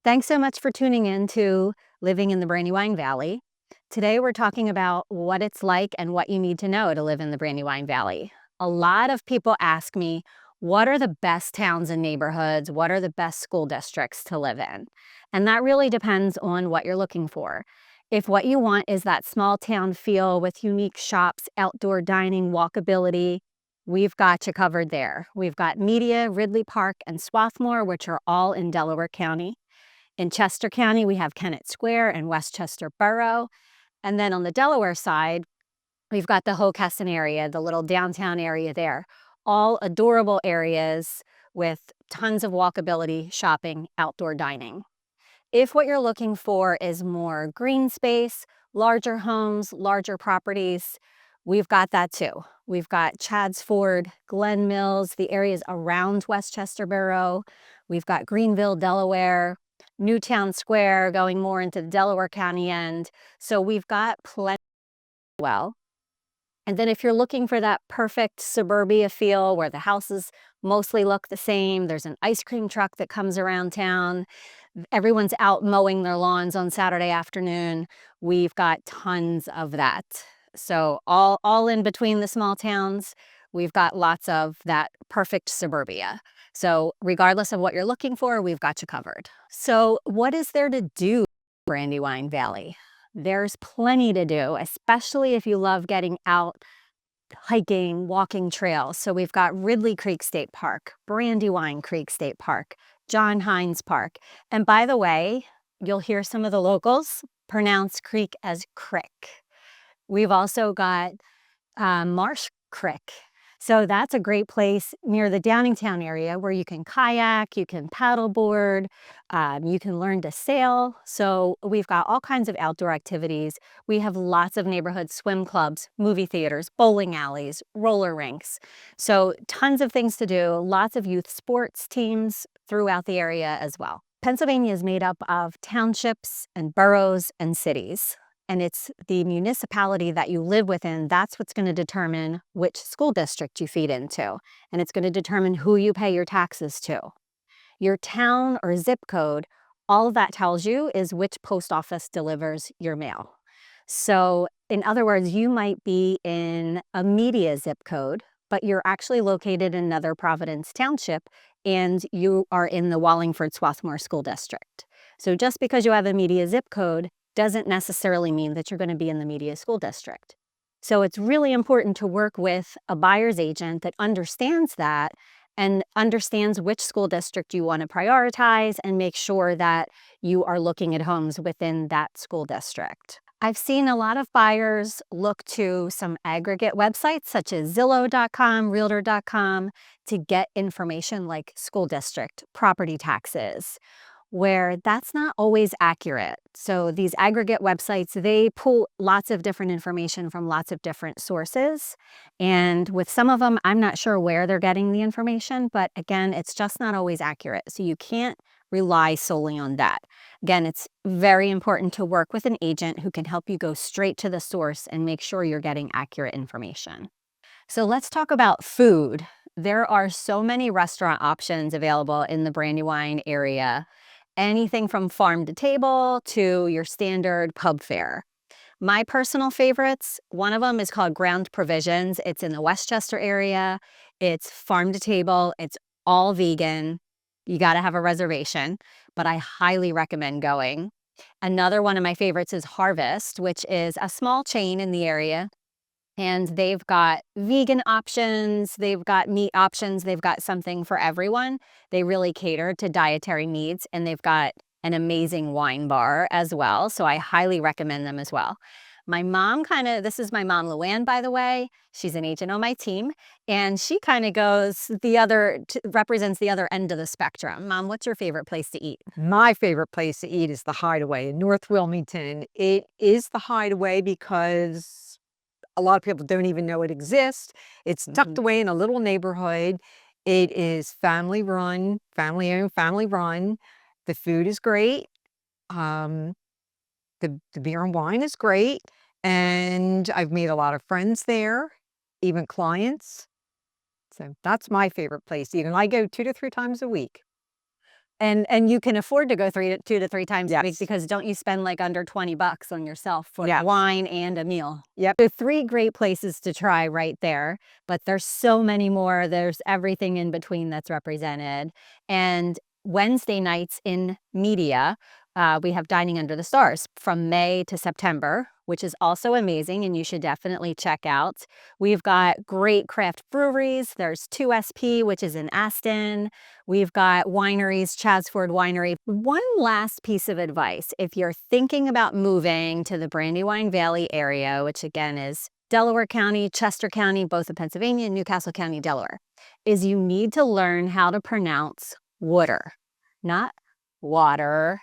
Thanks so much for tuning in to Living in the Brandywine Valley. Today we're talking about what it's like and what you need to know to live in the Brandywine Valley. A lot of people ask me, what are the best towns and neighborhoods? What are the best school districts to live in? And that really depends on what you're looking for. If what you want is that small town feel with unique shops, outdoor dining, walkability, we've got you covered there. We've got Media, Ridley Park, and Swarthmore, which are all in Delaware County. In Chester County, we have Kennett Square and Westchester Borough. And then on the Delaware side, we've got the Hockessin area, the little downtown area there. All adorable areas with tons of walkability, shopping, outdoor dining. If what you're looking for is more green space, larger homes, larger properties, we've got that too. We've got Chadds Ford, Glen Mills, the areas around Westchester Borough. We've got Greenville, Delaware, Newtown Square going more into the Delaware County end. So we've got plenty well. And then if you're looking for that perfect suburbia feel where the houses mostly look the same, there's an ice cream truck that comes around town, everyone's out mowing their lawns on Saturday afternoon, we've got tons of that. So all in between the small towns, we've got lots of that perfect suburbia. So regardless of what you're looking for, we've got you covered. So what is there to do in Brandywine Valley? There's plenty to do, especially if you love getting out, hiking, walking trails. So we've got Ridley Creek State Park, Brandywine Creek State Park, John Hines Park. And by the way, you'll hear some of the locals pronounce creek as crick. We've also got Marsh Creek. So that's a great place near the Downingtown area where you can kayak, you can paddleboard, you can learn to sail. So we've got all kinds of outdoor activities. We have lots of neighborhood swim clubs, movie theaters, bowling alleys, roller rinks. So tons of things to do, lots of youth sports teams throughout the area as well. Pennsylvania is made up of townships and boroughs and cities. And it's the municipality that you live within, that's what's going to determine which school district you feed into. And it's going to determine who you pay your taxes to. Your town or zip code, all of that tells you is which post office delivers your mail. So in other words, you might be in a Media zip code, but you're actually located in another Providence Township and you are in the Wallingford-Swarthmore School District. So just because you have a Media zip code doesn't necessarily mean that you're going to be in the Media school district. So it's really important to work with a buyer's agent that understands that and understands which school district you want to prioritize and make sure that you are looking at homes within that school district. I've seen a lot of buyers look to some aggregate websites such as Zillow.com, Realtor.com to get information like school district, property taxes, where that's not always accurate. So these aggregate websites, they pull lots of different information from lots of different sources. And with some of them, I'm not sure where they're getting the information, but again, it's just not always accurate. So you can't rely solely on that. Again, it's very important to work with an agent who can help you go straight to the source and make sure you're getting accurate information. So let's talk about food. There are so many restaurant options available in the Brandywine area. Anything from farm to table to your standard pub fare. My personal favorites, one of them is called Ground Provisions. It's in the Westchester area. It's farm to table. It's all vegan. You got to have a reservation, but I highly recommend going. Another one of my favorites is Harvest, which is a small chain in the area. And they've got vegan options, they've got meat options, they've got something for everyone. They really cater to dietary needs, and they've got an amazing wine bar as well. So I highly recommend them as well. My mom this is my mom, LuAnn, by the way. She's an agent on my team, and she kind of represents the other end of the spectrum. Mom, what's your favorite place to eat? My favorite place to eat is the Hideaway in North Wilmington. It is the Hideaway because a lot of people don't even know it exists. It's tucked away in a little neighborhood. It is family run, family owned, family run. The food is great. The beer and wine is great. And I've made a lot of friends there, even clients. So that's my favorite place to eat. And I go 2 to 3 times a week. And you can afford to go 2 to 3 times a week Yes. because don't you spend like under $20 on yourself for Yes. wine and a meal? Yep. So 3 great places to try right there, but there's so many more. There's everything in between that's represented. And Wednesday nights in media, we have Dining Under the Stars from May to September, which is also amazing and you should definitely check out. We've got great craft breweries. There's 2SP, which is in Aston. We've got wineries, Chasford Winery. One last piece of advice, if you're thinking about moving to the Brandywine Valley area, which again is Delaware County, Chester County, both in Pennsylvania, and Newcastle County, Delaware, is you need to learn how to pronounce water, not water,